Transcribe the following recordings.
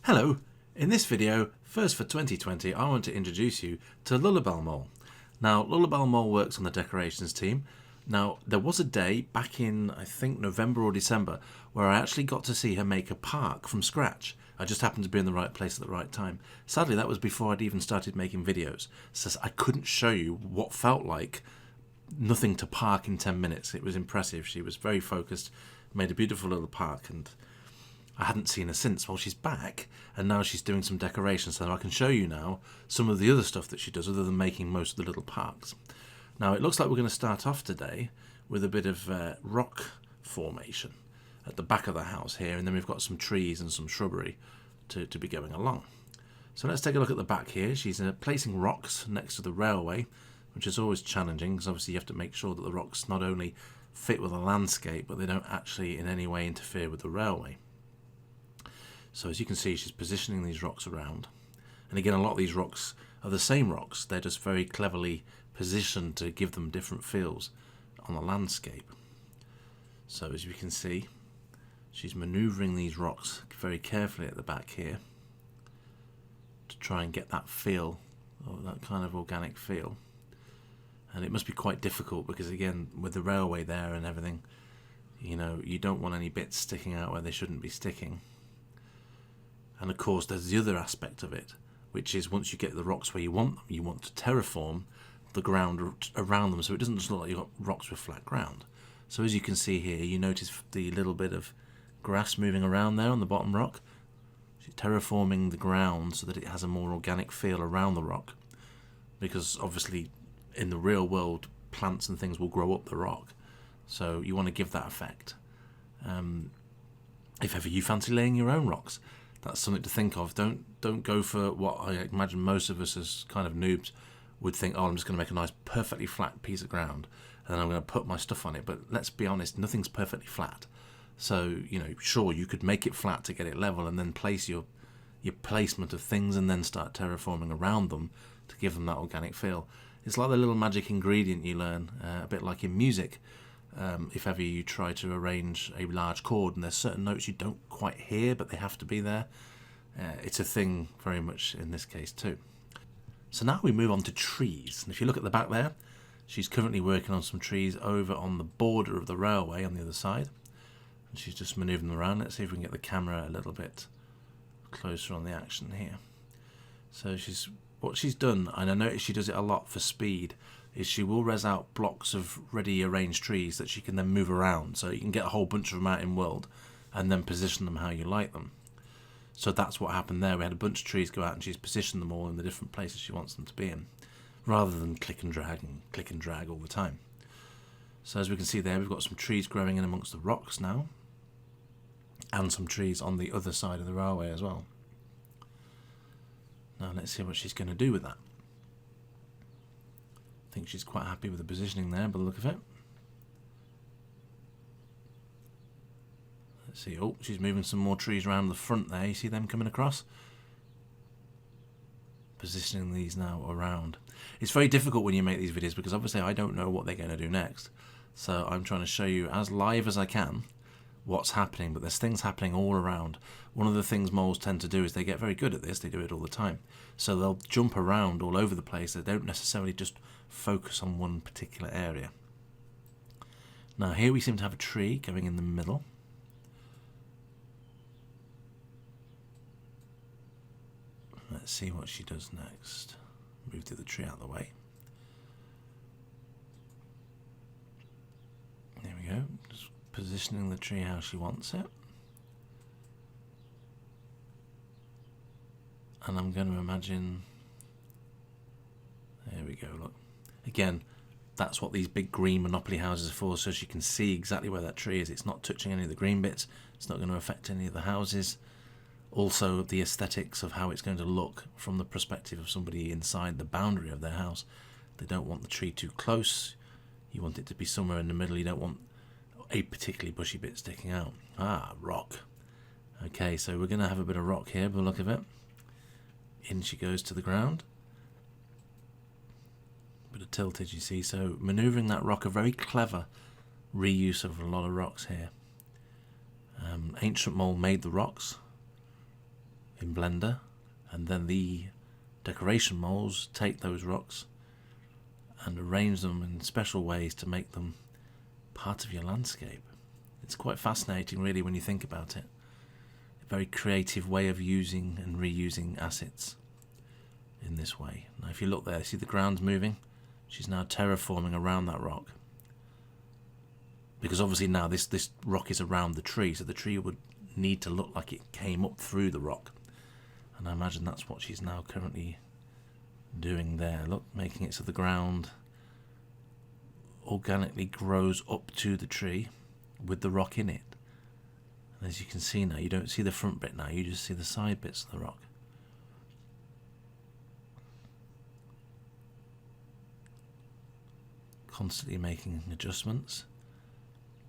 Hello, in this video, first for 2020, I want to introduce you to Lulabell Mole. Now, Lulabell Mole works on the decorations team. Now, there was a day back in, I think, November or December, where I actually got to see her make a park from scratch. I just happened to be in the right place at the right time. Sadly, that was before I'd even started making videos, so I couldn't show you what felt like nothing to park in 10 minutes. It was impressive. She was very focused, made a beautiful little park, and I hadn't seen her since. Well, she's back, and now she's doing some decorations, so I can show you now some of the other stuff that she does other than making most of the little parks. Now, it looks like we're going to start off today with a bit of rock formation at the back of the house here, and then we've got some trees and some shrubbery to be going along. So let's take a look at the back here. She's placing rocks next to the railway, which is always challenging because obviously you have to make sure that the rocks not only fit with the landscape, but they don't actually in any way interfere with the railway. So as you can see, she's positioning these rocks around. And again, a lot of these rocks are the same rocks. They're just very cleverly positioned to give them different feels on the landscape. So as you can see, she's manoeuvring these rocks very carefully at the back here to try and get that feel, or that kind of organic feel. And it must be quite difficult because, again, with the railway there and everything, you know, you don't want any bits sticking out where they shouldn't be sticking. And of course, there's the other aspect of it, which is once you get the rocks where you want them, you want to terraform the ground around them so it doesn't just look like you've got rocks with flat ground. So as you can see here, you notice the little bit of grass moving around there on the bottom rock. She's terraforming the ground so that it has a more organic feel around the rock, because obviously in the real world, plants and things will grow up the rock. So you want to give that effect. If ever you fancy laying your own rocks, that's something to think of. Don't go for what I imagine most of us as kind of noobs would think, oh, I'm just going to make a nice perfectly flat piece of ground and then I'm going to put my stuff on it. But let's be honest, nothing's perfectly flat. So, you know, sure, you could make it flat to get it level and then place your placement of things and then start terraforming around them to give them that organic feel. It's like the little magic ingredient you learn, a bit like in music. If ever you try to arrange a large chord and there's certain notes you don't quite hear but they have to be there, it's a thing very much in this case too. So now we move on to trees, and if you look at the back there, she's currently working on some trees over on the border of the railway on the other side, and she's just manoeuvring them around. Let's see if we can get the camera a little bit closer on the action here. So what she's done, and I notice she does it a lot for speed, is she will res out blocks of ready arranged trees that she can then move around, so you can get a whole bunch of them out in world and then position them how you like them. So that's what happened there. We had a bunch of trees go out and she's positioned them all in the different places she wants them to be in, rather than click and drag all the time. So as we can see there, we've got some trees growing in amongst the rocks now, and some trees on the other side of the railway as well. Now let's see what she's going to do with that. I think she's quite happy with the positioning there by the look of it. Let's see, oh, she's moving some more trees around the front there. You see them coming across? Positioning these now around. It's very difficult when you make these videos because obviously I don't know what they're going to do next. So I'm trying to show you as live as I can what's happening, but there's things happening all around. One of the things moles tend to do is they get very good at this. They do it all the time. So they'll jump around all over the place. They don't necessarily just focus on one particular area. Now here we seem to have a tree going in the middle. Let's see what she does next. Move the other tree out of the way. There we go. Just positioning the tree how she wants it. And I'm going to imagine... There we go, look. Again, that's what these big green Monopoly houses are for, so she can see exactly where that tree is. It's not touching any of the green bits. It's not going to affect any of the houses. Also, the aesthetics of how it's going to look from the perspective of somebody inside the boundary of their house. They don't want the tree too close. You want it to be somewhere in the middle. You don't want a particularly bushy bit sticking out. Ah, rock. Okay, so we're going to have a bit of rock here by the look of it. In she goes to the ground. Bit of tilted, you see. So manoeuvring that rock, a very clever reuse of a lot of rocks here. Ancient Mole made the rocks in Blender, and then the decoration moles take those rocks and arrange them in special ways to make them part of your landscape. It's quite fascinating, really, when you think about it. A very creative way of using and reusing assets in this way. Now, if you look there, see the ground's moving? She's now terraforming around that rock. Because obviously now this rock is around the tree, so the tree would need to look like it came up through the rock. And I imagine that's what she's now currently doing there. Look, making it so the ground organically grows up to the tree with the rock in it. And as you can see now, you don't see the front bit now, you just see the side bits of the rock. Constantly making adjustments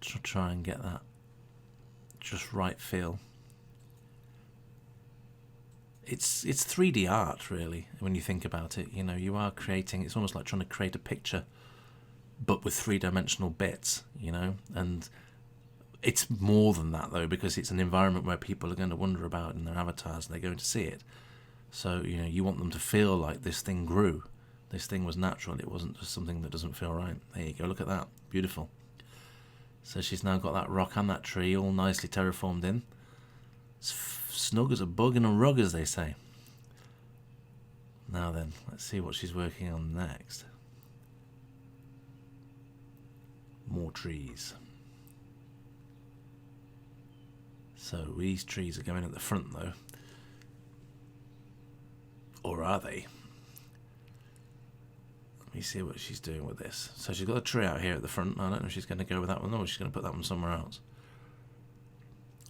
to try and get that just right feel. It's 3D art, really, when you think about it. You know, you are creating, it's almost like trying to create a picture but with three-dimensional bits, you know. And it's more than that, though, because it's an environment where people are going to wonder about in their avatars and they're going to see it. So, you know, you want them to feel like this thing grew, this thing was natural, it wasn't just something that doesn't feel right. There you go, look at that, beautiful. So she's now got that rock and that tree all nicely terraformed in. It's snug as a bug in a rug, as they say. Now then, let's see what she's working on next. More trees. So these trees are going at the front, though. Or are they? Let me see what she's doing with this. So she's got a tree out here at the front. I don't know if she's going to go with that one or she's going to put that one somewhere else.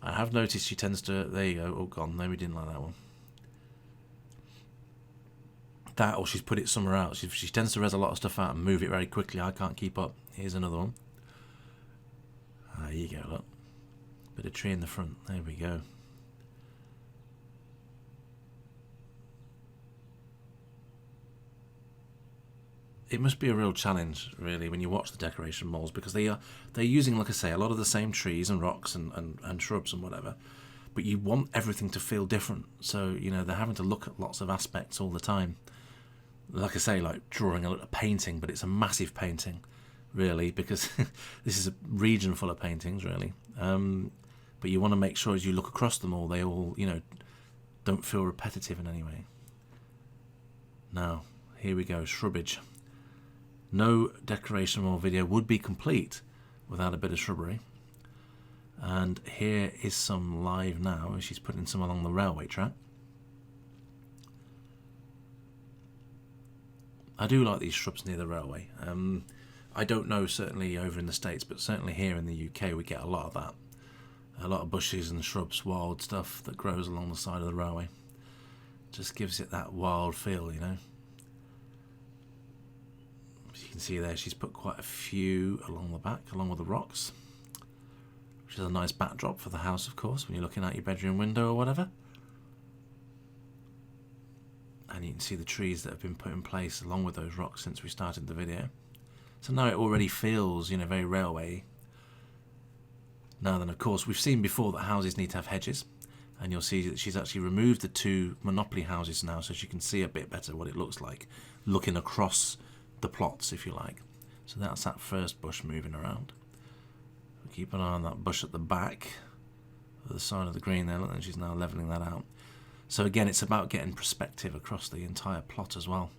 I have noticed she tends to... There you go. Oh, gone. No, we didn't like that one. That, or she's put it somewhere else. She tends to res a lot of stuff out and move it very quickly. I can't keep up. Here's another one. There you go, look. Bit of tree in the front. There we go. It must be a real challenge, really, when you watch the decoration moles, because they're using, like I say, a lot of the same trees and rocks and shrubs and whatever, but you want everything to feel different. So, you know, they're having to look at lots of aspects all the time. Like I say, like drawing a painting, but it's a massive painting, really, because this is a region full of paintings, really. But you want to make sure as you look across them all, they all, you know, don't feel repetitive in any way. Now, here we go, shrubbage. No decoration or video would be complete without a bit of shrubbery. And here is some live now. She's putting some along the railway track. I do like these shrubs near the railway. I don't know certainly over in the States, but certainly here in the UK we get a lot of that. A lot of bushes and shrubs, wild stuff that grows along the side of the railway. Just gives it that wild feel, you know. As you can see there, she's put quite a few along the back, along with the rocks, which is a nice backdrop for the house, of course, when you're looking out your bedroom window or whatever. And you can see the trees that have been put in place along with those rocks since we started the video. So now it already feels, you know, very railway. Now then, of course, we've seen before that houses need to have hedges, and you'll see that she's actually removed the two Monopoly houses now, so she can see a bit better what it looks like, looking across the plots, if you like. So that's that first bush moving around. Keep an eye on that bush at the back, at the side of the green there, and she's now levelling that out. So again, it's about getting perspective across the entire plot as well.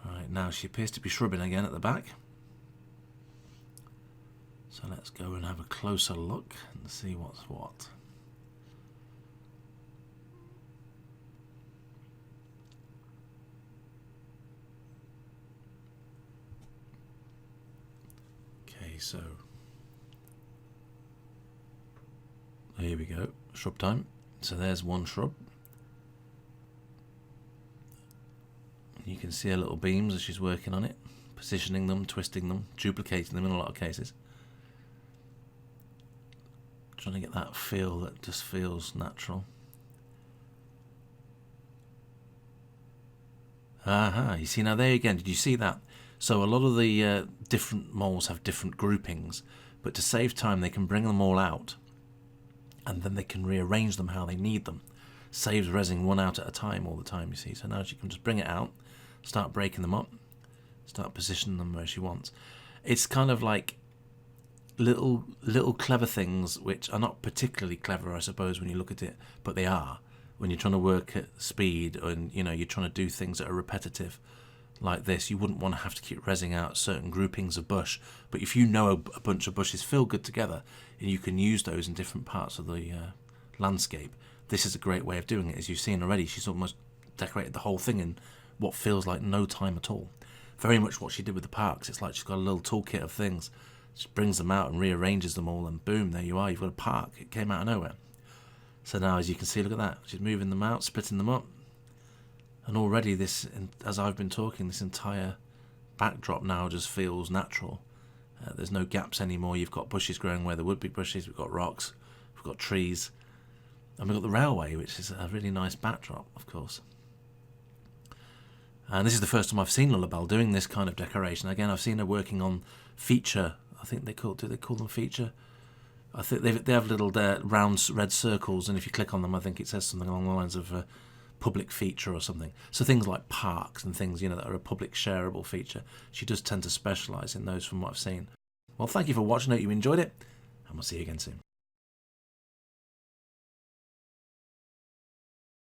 Alright, now she appears to be shrubbing again at the back. So let's go and have a closer look and see what's what. Okay, so here we go, shrub time. So there's one shrub. You can see her little beams as she's working on it, positioning them, twisting them, duplicating them in a lot of cases. Trying to get that feel that just feels natural. Aha, you see now there again, did you see that? So a lot of the different moles have different groupings, but to save time they can bring them all out and then they can rearrange them how they need them. saves resin one out at a time all the time, you see. So now she can just bring it out, start breaking them up, start positioning them where she wants. It's kind of like little clever things which are not particularly clever, I suppose, when you look at it, but they are when you're trying to work at speed and you're trying to do things that are repetitive like this. You wouldn't want to have to keep rezzing out certain groupings of bush, but if you know a bunch of bushes feel good together and you can use those in different parts of the landscape, this is a great way of doing it. As you've seen already, she's almost decorated the whole thing in what feels like no time at all. Very much what she did with the parks. It's like she's got a little toolkit of things. She brings them out and rearranges them all, and boom, there you are. You've got a park. It came out of nowhere. So now, as you can see, look at that. She's moving them out, splitting them up. And already this, as I've been talking, this entire backdrop now just feels natural. There's no gaps anymore. You've got bushes growing where there would be bushes. We've got rocks. We've got trees. And we've got the railway, which is a really nice backdrop, of course. And this is the first time I've seen Lulabell doing this kind of decoration. Again, I've seen her working on feature. I think do they call them feature? I think they have little round red circles, and if you click on them, I think it says something along the lines of public feature or something. So things like parks and things, that are a public shareable feature. She does tend to specialise in those from what I've seen. Well, thank you for watching. I hope you enjoyed it, and we'll see you again soon.